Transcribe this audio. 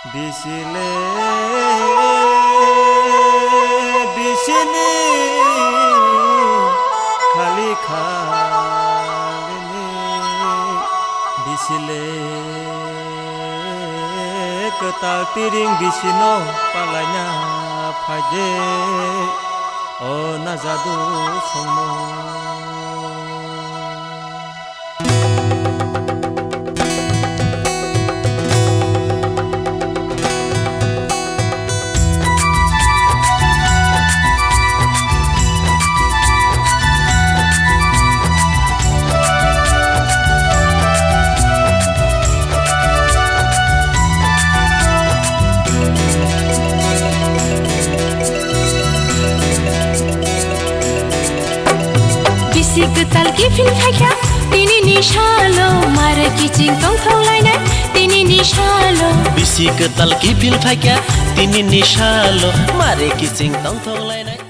बिसिले बिसिनि खाली खालिनि बिसिले ketal tiring bisino palanya faje o nazadu songno Bisi ketal kifin fakya tini nishalo mare kicing tong thong lainai tini nishalo Bisi ketal kifin fakya tini nishalo mare kicing tong thong lainai